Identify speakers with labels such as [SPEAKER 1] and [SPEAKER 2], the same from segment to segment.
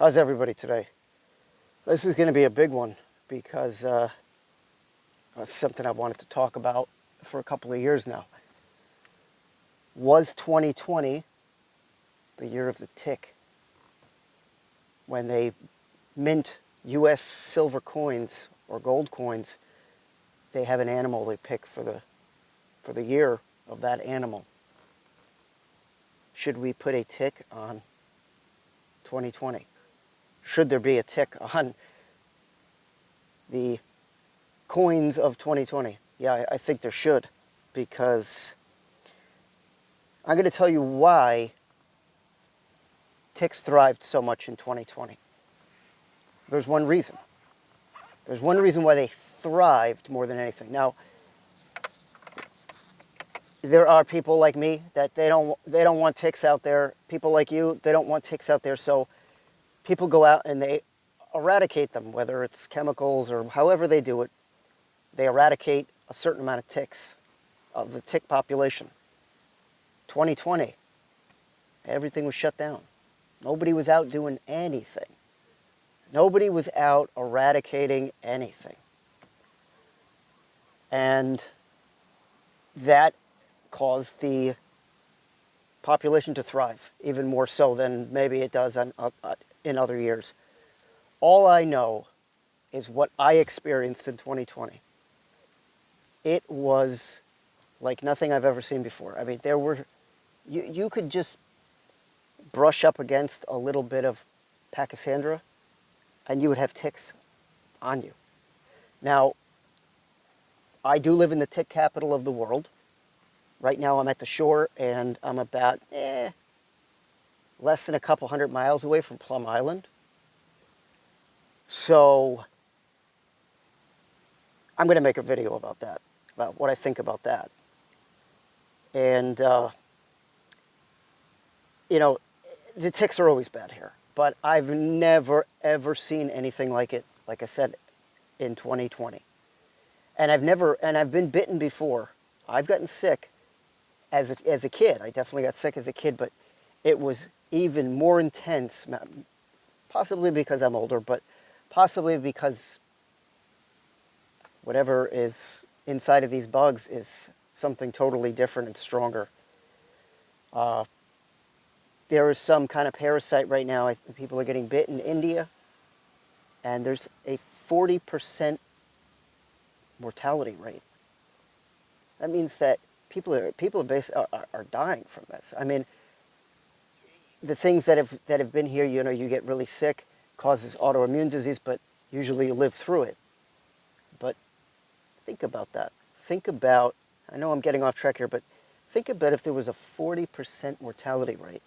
[SPEAKER 1] How's everybody today? This is going to be a big one because it's something I've wanted to talk about for a couple of years now. Was 2020 the year of the tick? When they mint U.S. silver coins or gold coins, they have an animal they pick for the year of that animal. Should we put a tick on 2020? Should there be a tick on the coins of 2020? Yeah, I think there should, because I'm going to tell you why ticks thrived so much in 2020. There's one reason. There's one reason why they thrived more than anything. Now, there are people like me that they don't want ticks out there. People like you, they don't want ticks out there. So people go out and they eradicate them, whether it's chemicals or however they do it. They eradicate a certain amount of ticks, of the tick population. 2020, everything was shut down. Nobody was out doing anything. Nobody was out eradicating anything. And that caused the population to thrive, even more so than maybe it does in other years. All I know is what I experienced in 2020. It was like nothing I've ever seen before. I mean, you could just brush up against a little bit of Pachysandra and you would have ticks on you. Now, I do live in the tick capital of the world. Right now I'm at the shore and I'm about less than a couple 100 miles away from Plum Island. So I'm going to make a video about that, about what I think about that. And, the ticks are always bad here, but I've never, ever seen anything like it, like I said, in 2020. And I've been bitten before. I've gotten sick as a kid. I definitely got sick as a kid, but it was even more intense, possibly because I'm older, but possibly because whatever is inside of these bugs is something totally different and stronger. There is some kind of parasite right now. People are getting bit in India, and there's a 40% mortality rate. That means that people are dying from this. I mean, the things that have been here, you get really sick, causes autoimmune disease, but usually you live through it. But think about that. Think about, I know I'm getting off track here, but think about if there was a 40% mortality rate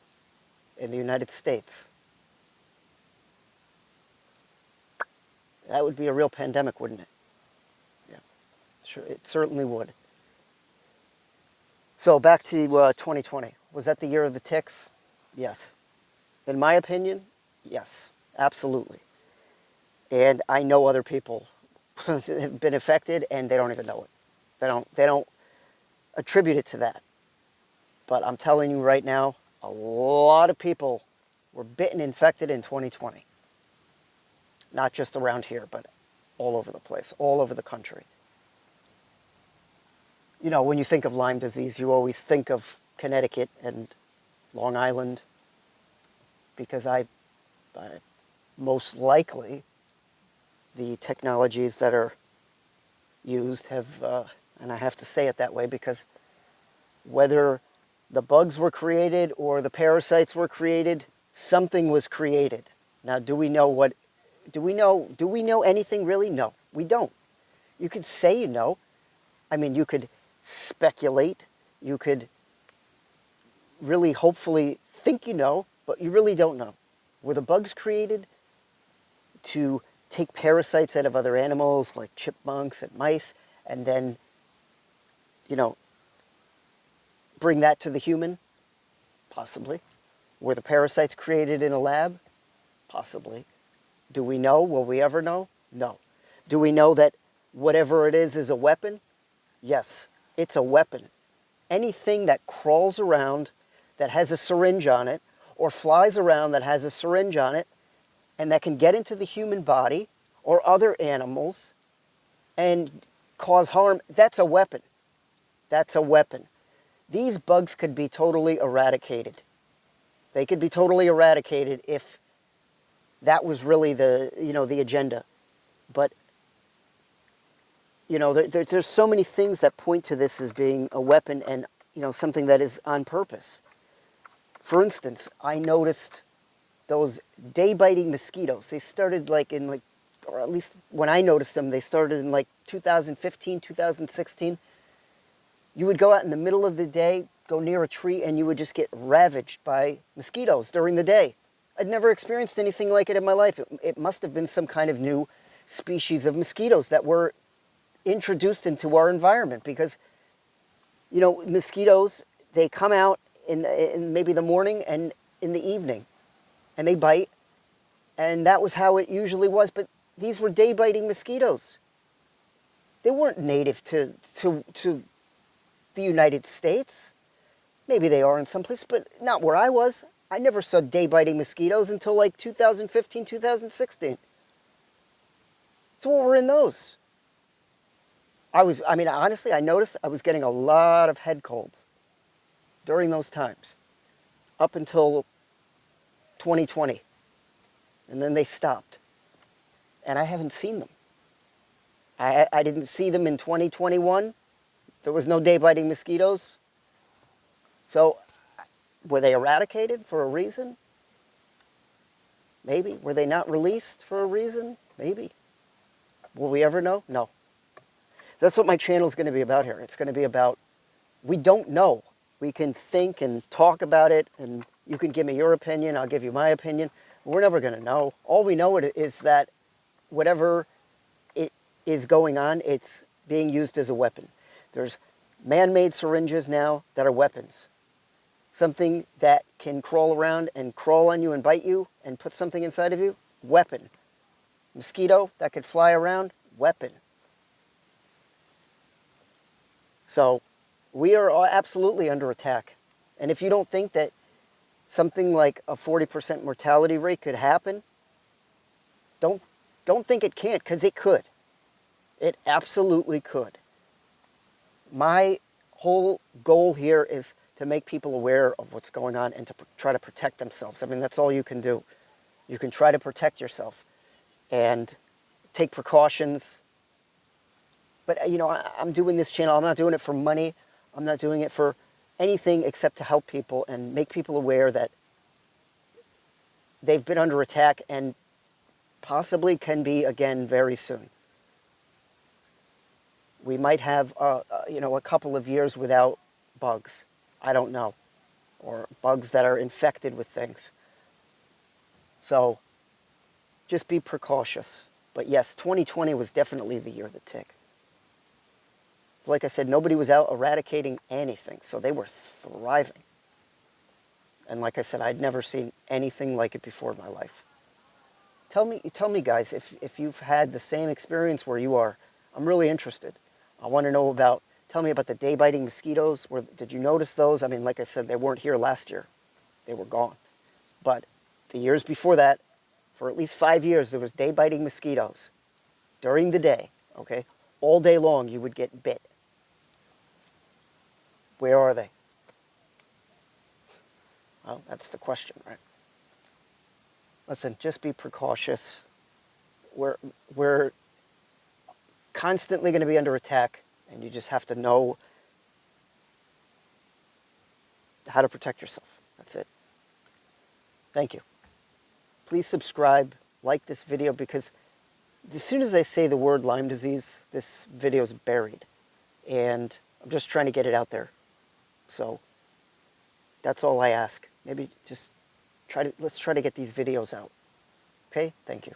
[SPEAKER 1] in the United States. That would be a real pandemic, wouldn't it? Yeah, sure, it certainly would. So back to 2020. Was that the year of the ticks? Yes. In my opinion, yes, absolutely. And I know other people have been affected and they don't even know it. They don't attribute it to that. But I'm telling you right now, a lot of people were bitten, infected in 2020. Not just around here, but all over the place, all over the country. When you think of Lyme disease, you always think of Connecticut and Long Island, because I most likely the technologies that are used have, and I have to say it that way because whether the bugs were created or the parasites were created, something was created. Now, do we know anything really? No, we don't. You could say you know. I mean, you could speculate. You could really hopefully think you know, but you really don't know. Were the bugs created to take parasites out of other animals like chipmunks and mice and then, bring that to the human? Possibly. Were the parasites created in a lab? Possibly. Do we know? Will we ever know? No. Do we know that whatever it is a weapon? Yes, it's a weapon. Anything that crawls around that has a syringe on it or flies around that has a syringe on it and that can get into the human body or other animals and cause harm, that's a weapon. That's a weapon. These bugs could be totally eradicated. They could be totally eradicated if that was really the agenda. But, there's so many things that point to this as being a weapon and, something that is on purpose. For instance, I noticed those day-biting mosquitoes. They started or at least when I noticed them, they started in 2015, 2016. You would go out in the middle of the day, go near a tree, and you would just get ravaged by mosquitoes during the day. I'd never experienced anything like it in my life. It must have been some kind of new species of mosquitoes that were introduced into our environment because, mosquitoes, they come out in maybe the morning and in the evening, and they bite, and that was how it usually was. But these were day-biting mosquitoes. They weren't native to the United States. Maybe they are in some places, but not where I was. I never saw day-biting mosquitoes until 2015, 2016. So what were in those? Honestly, I noticed I was getting a lot of head colds during those times, up until 2020. And then they stopped. And I haven't seen them. I didn't see them in 2021. There was no day-biting mosquitoes. So, were they eradicated for a reason? Maybe. Were they not released for a reason? Maybe. Will we ever know? No. That's what my channel is going to be about here. It's going to be about, we don't know. We can think and talk about it, and you can give me your opinion, I'll give you my opinion. We're never going to know. All we know is that whatever it is going on, it's being used as a weapon. There's man-made syringes now that are weapons. Something that can crawl around and crawl on you and bite you and put something inside of you, weapon. Mosquito that could fly around, weapon. So we are absolutely under attack. And if you don't think that something like a 40% mortality rate could happen, don't think it can't, because it could. It absolutely could. My whole goal here is to make people aware of what's going on and to try to protect themselves. I mean, that's all you can do. You can try to protect yourself and take precautions. But, I'm doing this channel. I'm not doing it for money. I'm not doing it for anything except to help people and make people aware that they've been under attack and possibly can be again very soon. We might have, a couple of years without bugs. I don't know. Or bugs that are infected with things. So, just be precautious. But yes, 2020 was definitely the year of the tick. Like I said, nobody was out eradicating anything, so they were thriving. And like I said, I'd never seen anything like it before in my life. Tell me, guys, if you've had the same experience where you are. I'm really interested. I want to know tell me about the day-biting mosquitoes. Did you notice those? I mean, like I said, they weren't here last year. They were gone. But the years before that, for at least 5 years, there was day-biting mosquitoes during the day, okay? All day long, you would get bit. Where are they? Well, that's the question, right? Listen, just be precautious. We're constantly going to be under attack, and you just have to know how to protect yourself. That's it. Thank you. Please subscribe, like this video, because as soon as I say the word Lyme disease, this video is buried. And I'm just trying to get it out there. So that's all I ask. Maybe just let's try to get these videos out. Okay? Thank you.